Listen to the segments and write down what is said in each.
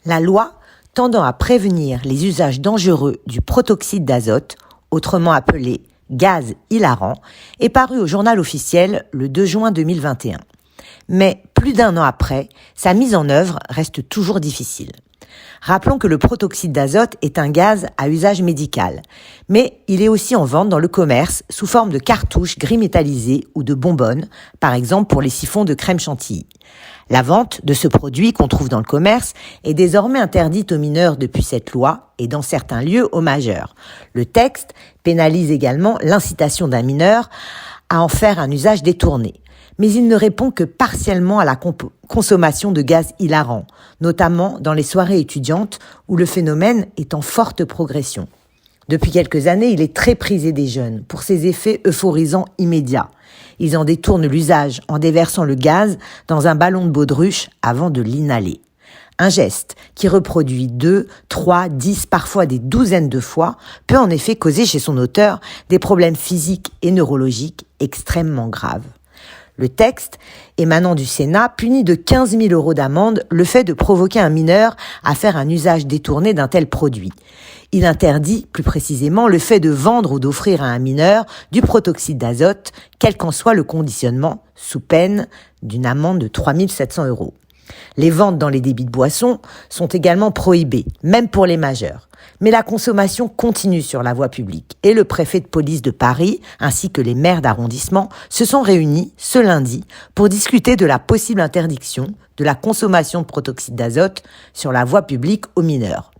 La loi tendant à prévenir les usages dangereux du protoxyde d'azote, autrement appelé gaz hilarant, est parue au journal officiel le 2 juin 2021. Mais plus d'un an après, sa mise en œuvre reste toujours difficile. Rappelons que le protoxyde d'azote est un gaz à usage médical, mais il est aussi en vente dans le commerce sous forme de cartouches gris métallisées ou de bonbonnes, par exemple pour les siphons de crème chantilly. La vente de ce produit qu'on trouve dans le commerce est désormais interdite aux mineurs depuis cette loi et dans certains lieux aux majeurs. Le texte pénalise également l'incitation d'un mineur à en faire un usage détourné. Mais il ne répond que partiellement à la consommation de gaz hilarant, notamment dans les soirées étudiantes où le phénomène est en forte progression. Depuis quelques années, il est très prisé des jeunes pour ses effets euphorisants immédiats. Ils en détournent l'usage en déversant le gaz dans un ballon de baudruche avant de l'inhaler. Un geste qui reproduit 2, 3, 10, parfois des douzaines de fois peut en effet causer chez son auteur des problèmes physiques et neurologiques extrêmement graves. Le texte, émanant du Sénat, punit de 15 000 € d'amende le fait de provoquer un mineur à faire un usage détourné d'un tel produit. Il interdit, plus précisément, le fait de vendre ou d'offrir à un mineur du protoxyde d'azote, quel qu'en soit le conditionnement, sous peine d'une amende de 3 700 €. Les ventes dans les débits de boissons sont également prohibées, même pour les majeurs. Mais la consommation continue sur la voie publique et le préfet de police de Paris, ainsi que les maires d'arrondissement, se sont réunis ce lundi pour discuter de la possible interdiction de la consommation de protoxyde d'azote sur la voie publique aux mineurs.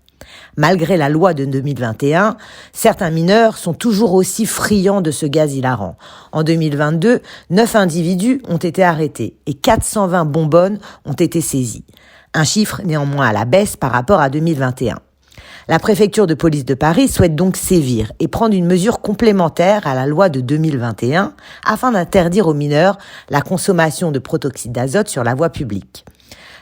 Malgré la loi de 2021, certains mineurs sont toujours aussi friands de ce gaz hilarant. En 2022, 9 individus ont été arrêtés et 420 bonbonnes ont été saisies. Un chiffre néanmoins à la baisse par rapport à 2021. La préfecture de police de Paris souhaite donc sévir et prendre une mesure complémentaire à la loi de 2021 afin d'interdire aux mineurs la consommation de protoxyde d'azote sur la voie publique.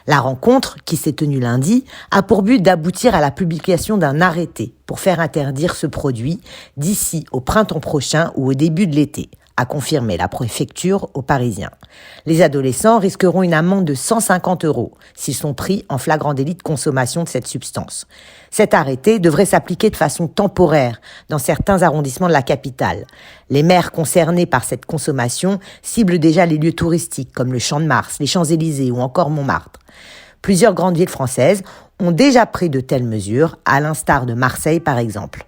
La rencontre, qui s'est tenue lundi, a pour but d'aboutir à la publication d'un arrêté pour faire interdire ce produit d'ici au printemps prochain ou au début de l'été, a confirmé la préfecture aux Parisiens. Les adolescents risqueront une amende de 150 € s'ils sont pris en flagrant délit de consommation de cette substance. Cet arrêté devrait s'appliquer de façon temporaire dans certains arrondissements de la capitale. Les maires concernés par cette consommation ciblent déjà les lieux touristiques comme le Champ de Mars, les Champs-Élysées ou encore Montmartre. Plusieurs grandes villes françaises ont déjà pris de telles mesures, à l'instar de Marseille par exemple.